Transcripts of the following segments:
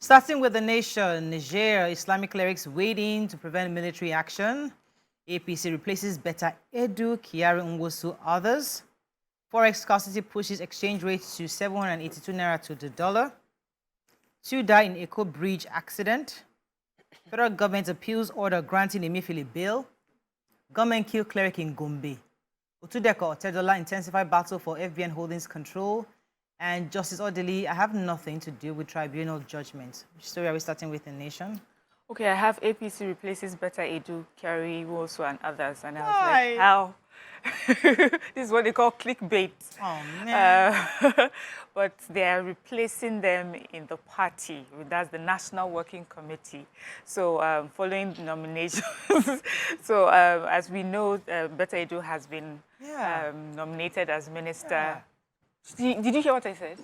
Starting with the nation, Niger, Islamic clerics waiting to prevent military action. APC replaces Beta Edu, Kiari Nwosu, others. Forex scarcity pushes exchange rates to 782 naira to the dollar. 2 die in Eko Bridge accident. Federal government appeals order granting Emefiele bail. Government kill cleric in Gombe. Otudeko Otedola intensified battle for FBN Holdings control. And Justice Odili, I have nothing to do with tribunal judgment. Which story are we starting with in Nation? Okay, I have APC replaces Beta Edu, Kiari Nwosu, and others. And I was like, how? This is what they call clickbait. Oh, man. But they are replacing them in the party. That's the National Working Committee. So following the nominations. So as we know, Beta Edu has been nominated as minister. Did you hear what I said?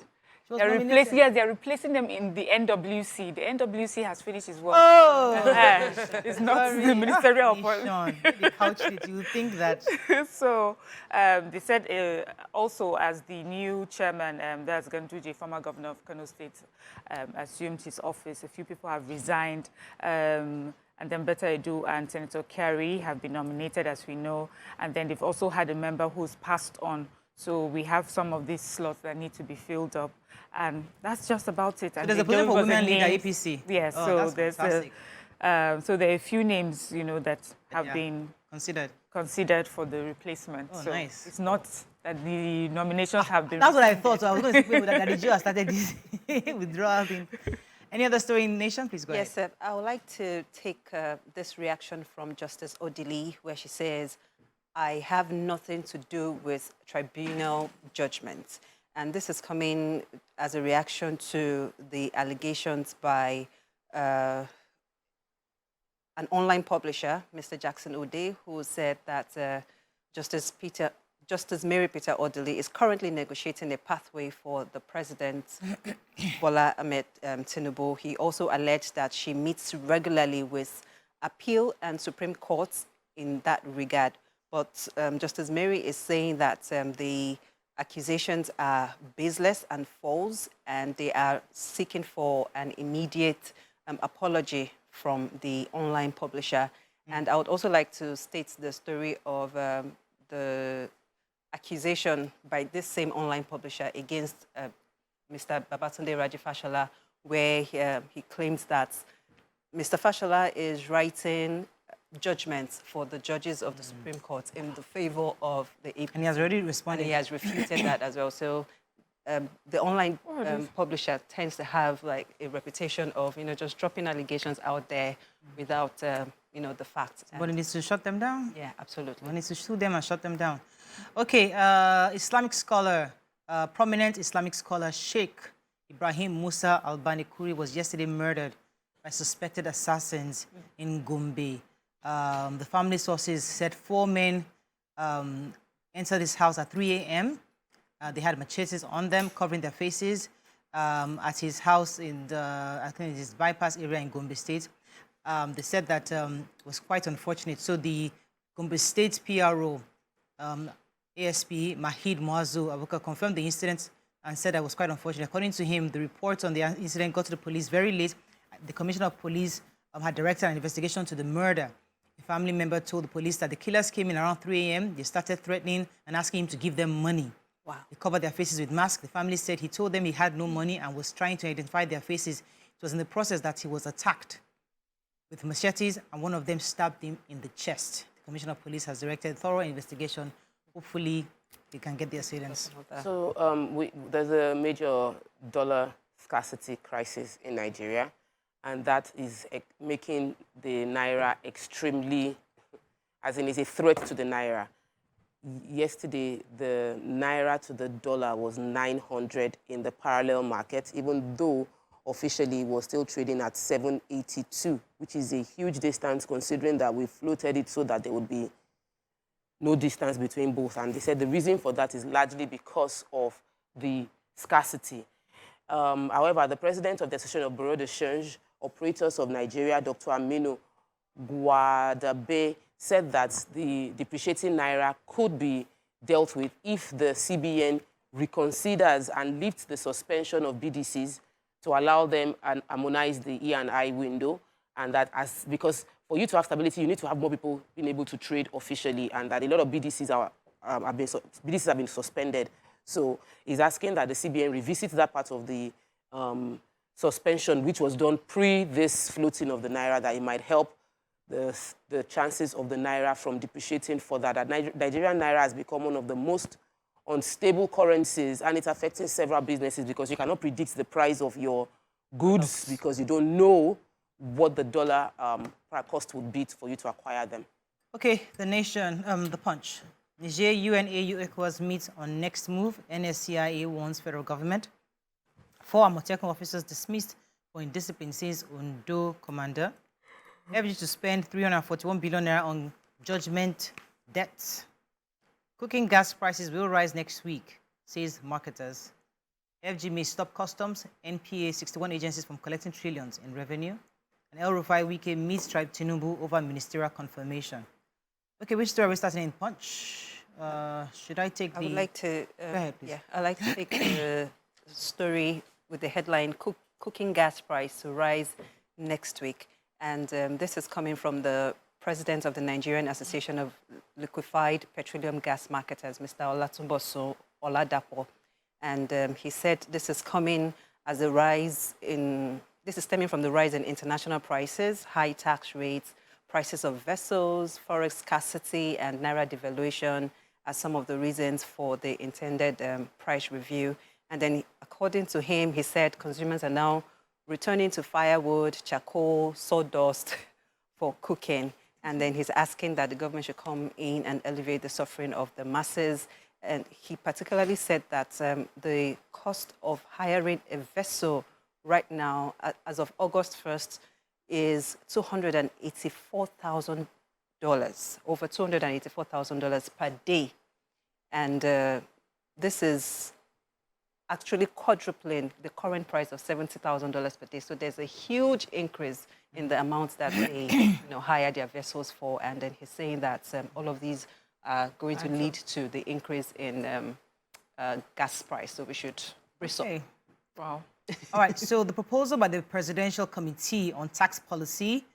They're replacing them in the NWC. The NWC has finished his work. Oh! It's not the ministerial appointment. How did you think that? So they said also as the new chairman, that's Ganduje, former governor of Kano State, assumed his office. A few people have resigned. And then Beta Edu and Senator Kiari have been nominated, as we know. And then they've also had a member who's passed on. So we have some of these slots that need to be filled up. And that's just about it. So there's a position for women leader APC. Yes, so there's so there are a few names, you know, that have been considered for the replacement. Oh, so nice. It's not that the nominations have been. That's what I thought. So I was going to say that the Jew has started this withdrawal thing. Any other story in Nation? Please go ahead. Yes, sir. I would like to take this reaction from Justice Odili, where she says, I have nothing to do with tribunal judgments. And this is coming as a reaction to the allegations by an online publisher, Mr. Jackson Ode, who said that Justice Mary Peter Odili is currently negotiating a pathway for the president, Bola Ahmed Tinubu. He also alleged that she meets regularly with appeal and Supreme Courts in that regard. But Justice Mary is saying that the accusations are baseless and false, and they are seeking for an immediate apology from the online publisher. And I would also like to state the story of the accusation by this same online publisher against Mr. Babatunde Raji Fashola, where he claims that Mr. Fashola is writing judgments for the judges of the Supreme Court in the favor of the APC. And he has already responded. And he has refuted that as well. So the online publisher tends to have like a reputation of, you know, just dropping allegations out there without, you know, the facts. But he needs to shut them down? Yeah, absolutely. He needs to sue them and shut them down. Okay, Islamic scholar, prominent Islamic scholar Sheikh Ibrahim Musa Al-Banikuri was yesterday murdered by suspected assassins in Gombe. The family sources said 4 men entered his house at 3 a.m. They had machetes on them, covering their faces at his house in the, I think it's bypass area in Gombe State. They said that it was quite unfortunate. So the Gombe State PRO, ASP Mahid Moazu Abuka, confirmed the incident and said that it was quite unfortunate. According to him, the report on the incident got to the police very late. The Commissioner of Police had directed an investigation to the murder. A family member told the police that the killers came in around 3 a.m. They started threatening and asking him to give them money. Wow. They covered their faces with masks. The family said he told them he had no money and was trying to identify their faces. It was in the process that he was attacked with machetes, and one of them stabbed him in the chest. The Commissioner of Police has directed thorough investigation. Hopefully, they can get the assailants. So there's a major dollar scarcity crisis in Nigeria, and that is making the naira extremely, as in it's a threat to the naira. Yesterday, the naira to the dollar was 900 in the parallel market, even though officially it was still trading at 782, which is a huge distance considering that we floated it so that there would be no distance between both. And they said the reason for that is largely because of the scarcity. However, the president of the Association of Bureau de Change Operators of Nigeria, Dr. Aminu Gwadabe, said that the depreciating naira could be dealt with if the CBN reconsiders and lifts the suspension of BDCs to to allow them and harmonize the E&I window, and that because for you to have stability, you need to have more people being able to trade officially, and that a lot of BDCs BDCs have been suspended. So he's asking that the CBN revisit that part of the suspension, which was done pre this floating of the naira, that it might help the chances of the naira from depreciating further. That Nigerian naira has become one of the most unstable currencies, and it's affecting several businesses because you cannot predict the price of your goods because you don't know what the dollar cost would be for you to acquire them. Okay, The Nation, The Punch. Niger, UN, AU, ECOWAS meet on next move. NSCIA warns federal government. 4 Amotekun officers dismissed for indiscipline, says Ondo commander. FG to spend 341 billion naira on judgment debts. Cooking gas prices will rise next week, says marketers. FG may stop customs, NPA 61 agencies from collecting trillions in revenue. And El Rufai Wike meets Tribe Tinubu over ministerial confirmation. Okay, which story are we starting in Punch? Should I take I would like to... Go ahead, please. Yeah, I'd like to take the story with the headline, Cooking Gas Price to Rise Next Week. And this is coming from the president of the Nigerian Association of Liquefied Petroleum Gas Marketers, Mr. Olatunbosun Oladapo. And he said this is coming as a rise in... This is stemming from the rise in international prices, high tax rates, prices of vessels, forex scarcity, and naira devaluation as some of the reasons for the intended price review. And then, according to him, he said consumers are now returning to firewood, charcoal, sawdust for cooking. And then he's asking that the government should come in and alleviate the suffering of the masses. And he particularly said that the cost of hiring a vessel right now, as of August 1st, is $284,000, over $284,000 per day. And this is actually quadrupling the current price of $70,000 per day. So there's a huge increase in the amounts that they hire their vessels for. And then he's saying that all of these are going to lead to the increase in gas price. So we should brace up. Wow. All right, so the proposal by the Presidential Committee on Tax Policy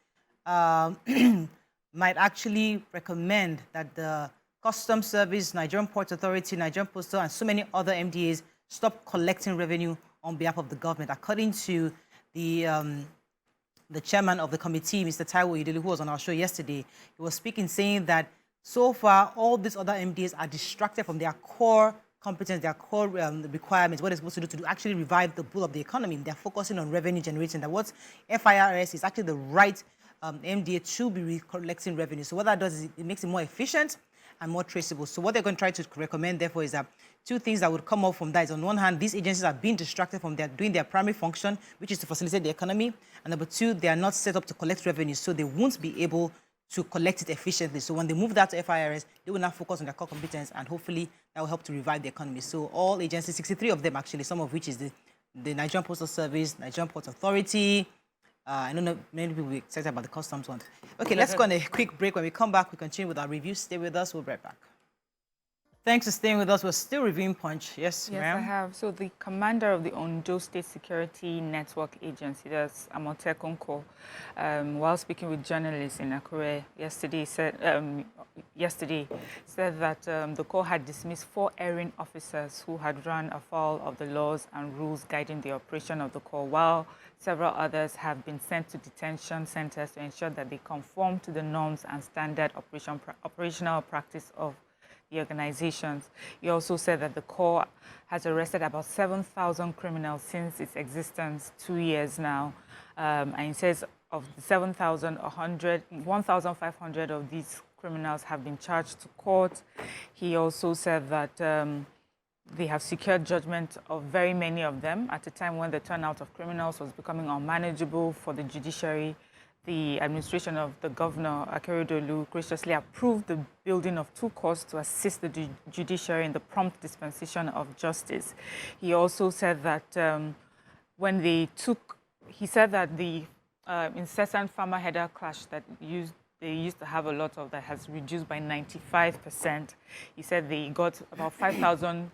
might actually recommend that the Customs Service, Nigerian Ports Authority, Nigerian Postal, and so many other MDAs stop collecting revenue on behalf of the government. According to the chairman of the committee, Mr. Taiwo Idelu, who was on our show yesterday, he was speaking, saying that so far all these other MDAs are distracted from their core competence, their core requirements, what they're supposed to do to actually revive the bull of the economy. They're focusing on revenue generation. That what FIRS is actually the right MDA to be collecting revenue. So what that does is it makes it more efficient and more traceable. So what they're going to try to recommend, therefore, is that 2 things that would come up from that is, on one hand, these agencies are being distracted from doing their primary function, which is to facilitate the economy. And number 2, they are not set up to collect revenue, so they won't be able to collect it efficiently. So when they move that to FIRS, they will now focus on their core competence, and hopefully that will help to revive the economy. So all agencies, 63 of them actually, some of which is the Nigerian Postal Service, Nigerian Ports Authority. I don't know, many people will be excited about the customs one. Okay, let's go on a quick break. When we come back, we continue with our review. Stay with us. We'll be right back. Thanks for staying with us. We're still reviewing Punch. Yes, I have. So the commander of the Ondo State Security Network Agency, that's Amotekun Corps, while speaking with journalists in Akure yesterday, said that the Corps had dismissed 4 erring officers who had run afoul of the laws and rules guiding the operation of the Corps, while several others have been sent to detention centers to ensure that they conform to the norms and standard operational practice of the organizations. He also said that the Corps has arrested about 7,000 criminals since its existence 2 years now. And he says of the 7,100, 1,500 of these criminals have been charged to court. He also said that they have secured judgment of very many of them at a time when the turnout of criminals was becoming unmanageable for the judiciary. The administration of the governor, Akeredolu, graciously approved the building of 2 courts to assist the judiciary in the prompt dispensation of justice. He also said that the incessant farmer-header clash that they used to have a lot of, that has reduced by 95%. He said they got about 5,000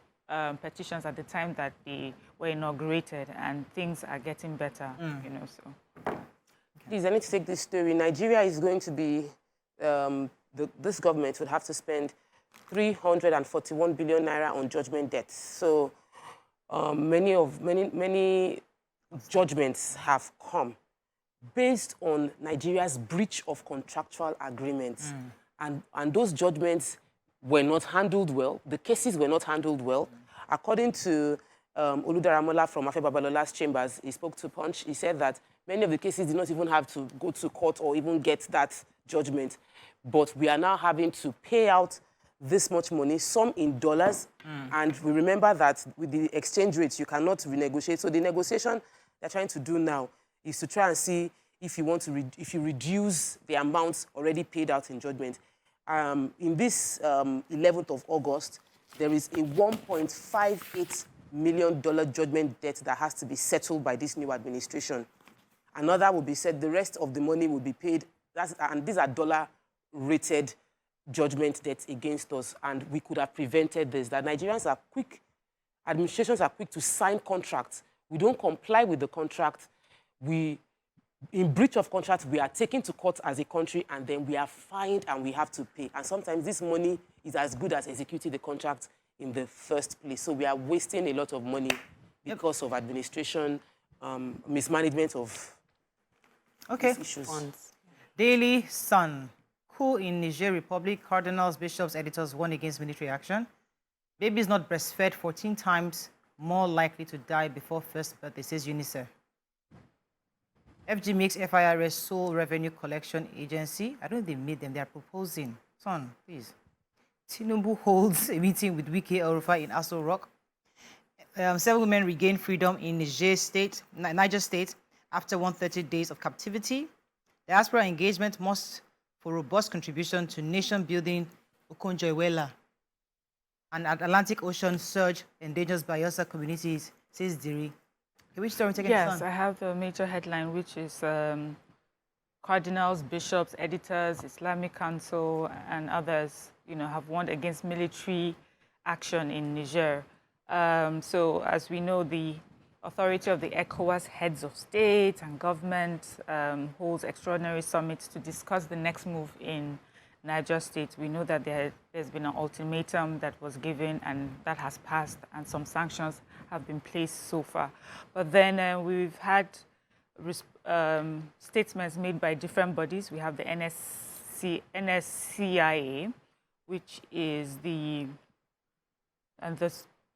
petitions at the time that they were inaugurated, and things are getting better, you know, so. Please, I need to take this story. Nigeria is going to be, this government would have to spend 341 billion naira on judgment debts. So many judgments have come based on Nigeria's breach of contractual agreements. And those judgments were not handled well. The cases were not handled well. According to Oludaramola from Afe Babalola's chambers, he spoke to Punch. He said that many of the cases did not even have to go to court or even get that judgment. But we are now having to pay out this much money, some in dollars. And we remember that with the exchange rates, you cannot renegotiate. So the negotiation they're trying to do now is to try and see if you want to if you reduce the amounts already paid out in judgment. In this 11th of August, there is a $1.58 million judgment debt that has to be settled by this new administration. Another will be said, the rest of the money will be paid, and these are dollar-rated judgment debts against us, and we could have prevented this. That Nigerians are quick, administrations are quick to sign contracts. We don't comply with the contract. In breach of contract, we are taken to court as a country, and then we are fined and we have to pay. And sometimes this money is as good as executing the contract in the first place. So we are wasting a lot of money because of administration, mismanagement of these issues. Funds. Daily Sun. Coup in Niger Republic. Cardinals, bishops, editors warn against military action. Babies not breastfed 14 times more likely to die before first birthday, says UNICEF. FG makes FIRS sole revenue collection agency. I don't think they made them. They are proposing. Son, please. Tinubu holds a meeting with Wike El-Rufai in Aso Rock. 7 women regain freedom in Niger State after 130 days of captivity. Diaspora engagement must for robust contribution to nation building. Okonjo-Iweala. And Atlantic Ocean surge endangers Bayelsa communities, says Diri. Okay, which story taking? Yes, I have the major headline, which is cardinals, bishops, editors, Islamic Council, and others, you know, have warned against military action in Niger. So, as we know, the authority of the ECOWAS heads of state and government holds extraordinary summits to discuss the next move in Niger State. We know that there's been an ultimatum that was given and that has passed, and some sanctions have been placed so far. But then we've had statements made by different bodies. We have the NSCIA, which is the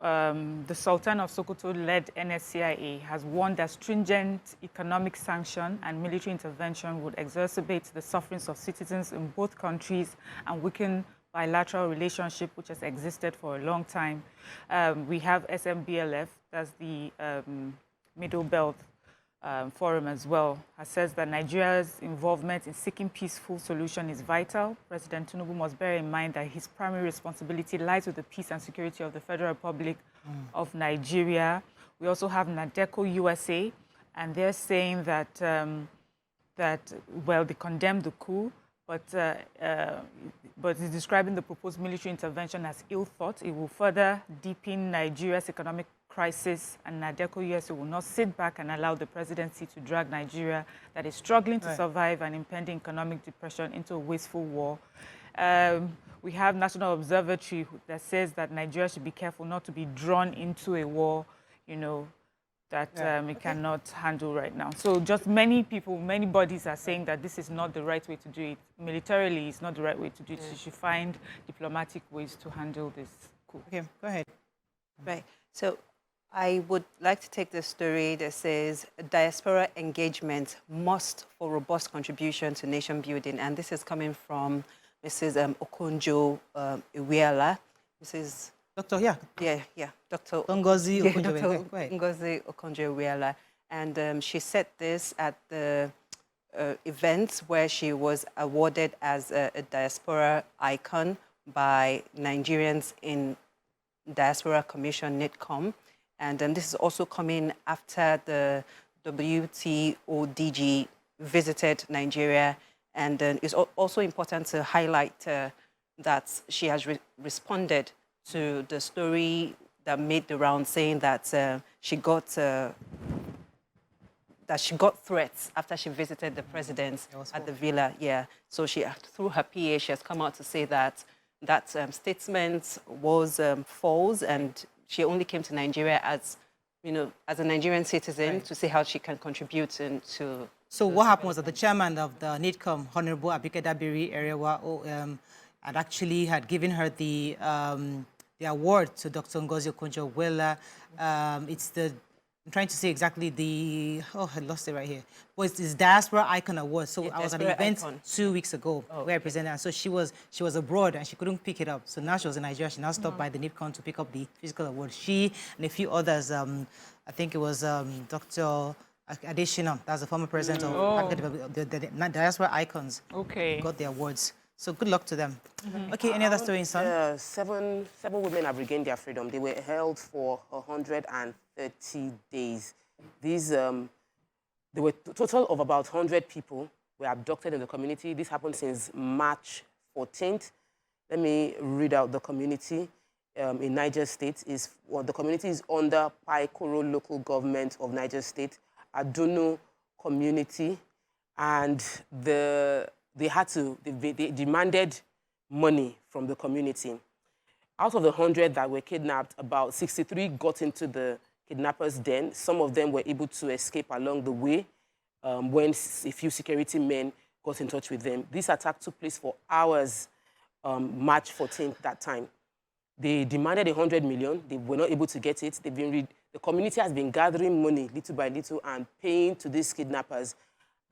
Sultan of Sokoto-led NSCIA has warned that stringent economic sanction and military intervention would exacerbate the sufferings of citizens in both countries and weaken bilateral relationship, which has existed for a long time. We have SMBLF, that's the Middle Belt Forum as well, has says that Nigeria's involvement in seeking peaceful solution is vital. President Tinubu must bear in mind that his primary responsibility lies with the peace and security of the Federal Republic of Nigeria. We also have NADECO USA, and they're saying that, well, they condemned the coup, but is describing the proposed military intervention as ill thought. It will further deepen Nigeria's economic crisis, and NADECO USA will not sit back and allow the presidency to drag Nigeria, that is struggling to survive an impending economic depression, into a wasteful war. We have National Observatory that says that Nigeria should be careful not to be drawn into a war, you know, that it cannot handle right now. So just many people, many bodies are saying that this is not the right way to do it. Militarily, it's not the right way to do it. You should find diplomatic ways to handle this coup. Okay, go ahead. Right. So I would like to take this story that says diaspora engagement must for robust contribution to nation building. And this is coming from Mrs. Okonjo-Iweala. Mrs. Doctor, yeah. Yeah, Dr. Ngozi Okonjo-Iweala. Dr. Go ahead. Ngozi Okonjo-Iweala. And she said this at the event where she was awarded as a diaspora icon by Nigerians in Diaspora Commission, NITCOM. And this is also coming after the WTO-DG visited Nigeria. And it's also important to highlight that she has responded to the story that made the round, saying that she got threats after she visited the president at the villa. Yeah, so she, through her PA, she has come out to say that that statement was false, and she only came to Nigeria as, as a Nigerian citizen, to see how she can contribute to. So what happened was that the chairman of the NIDCOM, Honorable Abike Dabiri Erewa, had given her the award to Dr. Ngozi Okonjo-Iweala. I'm trying to say exactly I lost it right here. Well, it's Diaspora Icon Award. So I was at an event 2 weeks ago where I presented, and so she was abroad and she couldn't pick it up. So now she was in Nigeria. She now stopped by the NIDCOM to pick up the physical award. She and a few others, I think it was Dr. Adeshina, that's the former president of the Diaspora Icons, got the awards. So good luck to them. Okay, any other story, son? Seven women have regained their freedom. They were held for 130 days. These, there were a total of about 100 people were abducted in the community. This happened since March 14th. Let me read out the community in Niger State. The community is under Paikoro local government of Niger State, Adunu community, and they demanded money from the community. Out of the 100 that were kidnapped, about 63 got into the kidnappers' den. Some of them were able to escape along the way when a few security men got in touch with them. This attack took place for hours, March 14th, that time. They demanded 100 million. They were not able to get it. The community has been gathering money little by little and paying to these kidnappers,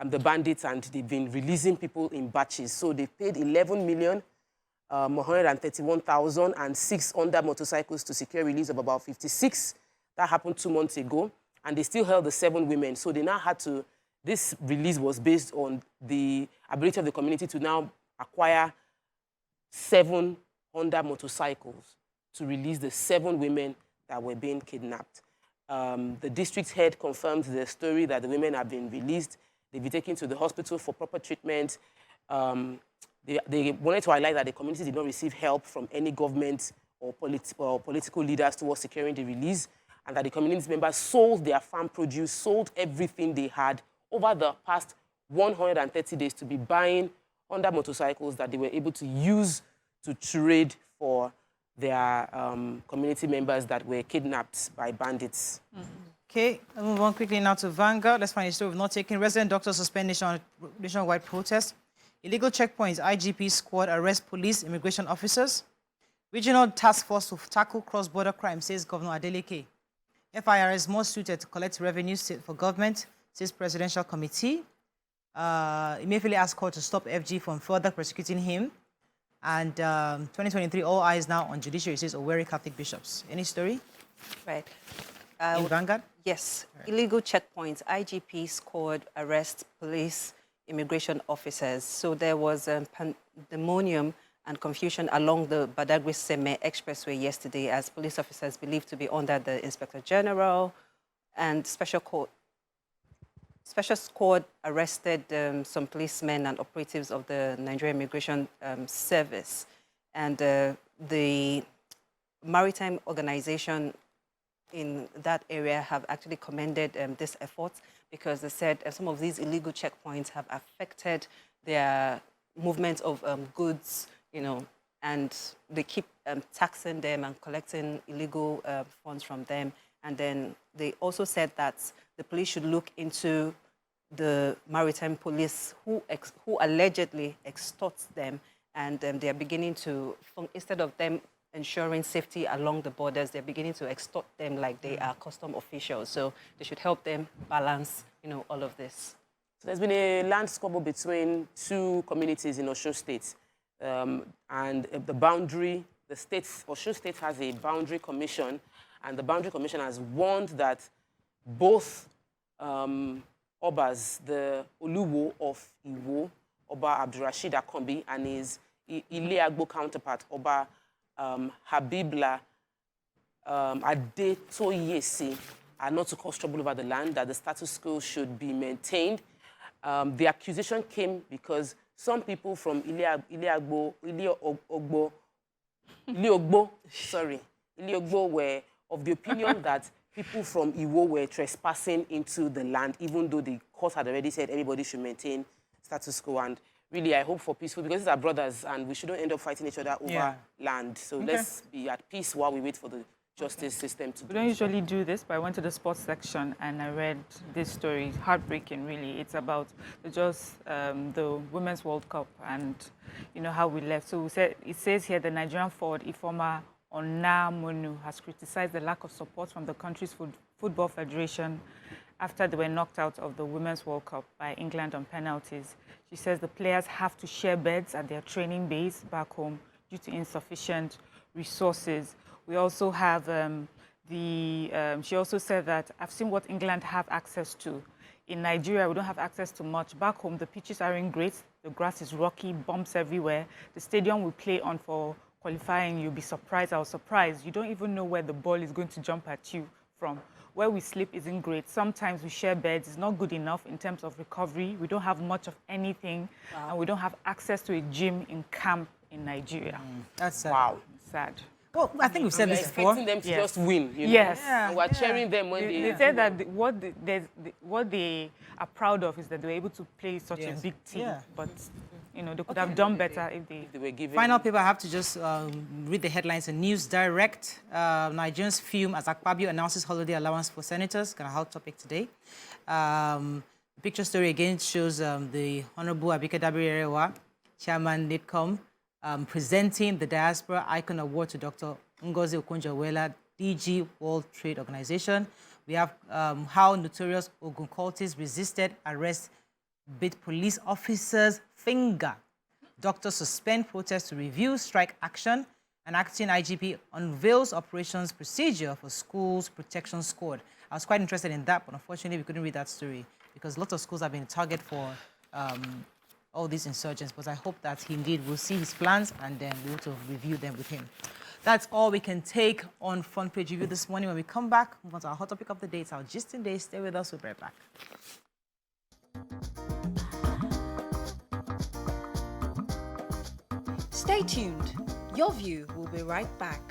the bandits, and they've been releasing people in batches. So they paid 11,131,000 and 6 Honda motorcycles to secure release of about 56. That happened 2 months ago. And they still held the 7 women. So they now had to, this release was based on the ability of the community to now acquire 7 Honda motorcycles to release the 7 women that were being kidnapped. The district head confirmed the story that the women have been released. They've been taken to the hospital for proper treatment. They wanted to highlight that the community did not receive help from any government or political leaders towards securing the release, and that the community members sold their farm produce, sold everything they had over the past 130 days to be buying Honda motorcycles that they were able to use to trade for their community members that were kidnapped by bandits. Okay, I'll move on quickly now to Vanguard. Let's find a story of not taking resident doctors suspend nationwide protest. Illegal checkpoints, IGP squad arrest police, immigration officers. Regional task force to tackle cross-border crime, says Governor Adeleke. FIRS more suited to collect revenues for government, says Presidential Committee. Immediately asked court to stop FG from further persecuting him. And 2023, all eyes now on judiciary, says Owerri Catholic bishops. Any story? Right. In Vanguard? Yes. Right. Illegal checkpoints, IGP squad arrest police, immigration officers. So there was pandemonium and confusion along the Badagry-Seme Expressway yesterday as police officers believed to be under the Inspector General and Special Squad arrested some policemen and operatives of the Nigerian Immigration Service. And the maritime organization in that area have actually commended this effort because they said some of these illegal checkpoints have affected their movement of goods, and they keep taxing them and collecting illegal funds from them. And then they also said that the police should look into the maritime police who allegedly extorts them, and they are beginning to, instead of them ensuring safety along the borders, they're beginning to extort them like they are custom officials. So they should help them balance, all of this. So there's been a land squabble between 2 communities in Osun State, and the boundary, Osun State has a boundary commission, and the boundary commission has warned that both Obas, the Oluwo of Iwo, Oba Abdurrashid Akombi, and his Ile-Agbo counterpart, Oba Habibla Adetoyesi, are not to cause trouble over the land, that the status quo should be maintained. The accusation came because some people from Ile-Ogbo were of the opinion that people from Iwo were trespassing into the land, even though the court had already said everybody should maintain status quo. And really, I hope for peaceful, because these are brothers, and we shouldn't end up fighting each other over land. So let's be at peace while we wait for the justice system to do. We don't usually do this, but I went to the sports section and I read this story. It's heartbreaking, really. It's about the Women's World Cup and, you know, how we left. So it says here the Nigerian forward, Ifeoma Onamonu, has criticized the lack of support from the country's football federation after they were knocked out of the Women's World Cup by England on penalties. She says the players have to share beds at their training base back home due to insufficient resources. We also have she also said that I've seen what England have access to. In Nigeria, we don't have access to much. Back home, the pitches aren't great. The grass is rocky, bumps everywhere. The stadium we play on for qualifying, you'll be surprised. I was surprised. You don't even know where the ball is going to jump at you from. Where we sleep isn't great. Sometimes we share beds. It's not good enough in terms of recovery. We don't have much of anything. And we don't have access to a gym in camp in Nigeria. That's sad. Wow. Sad. Well, I think we've said this before. Expecting them to just win, you know? Yes. And we're cheering them when They said that what they are proud of is that they were able to play such a big team. But, you know, they could have done better if they were given. Final paper, I have to just read the headlines in News Direct. Nigerians fume as Akpabio announces holiday allowance for senators. Kind of hot topic today. The picture story again shows the Honorable Abike Dabiri-Erewa, Chairman NIDCOM, presenting the Diaspora Icon Award to Dr. Ngozi Okonjo-Iweala, DG World Trade Organization. We have how notorious Ogun cultists resisted arrest, bit police officers' finger. Doctors suspend protest to review strike action. An acting IGP unveils operations procedure for schools protection squad. I was quite interested in that, but unfortunately we couldn't read that story because lots of schools have been a target for all these insurgents. But I hope that he indeed will see his plans and then we'll to review them with him. That's all we can take on Front Page Review this morning. When we come back, move on to our hot topic of the day. It's our gist in day. Stay with us. We'll be right back. Stay tuned. Your View will be right back.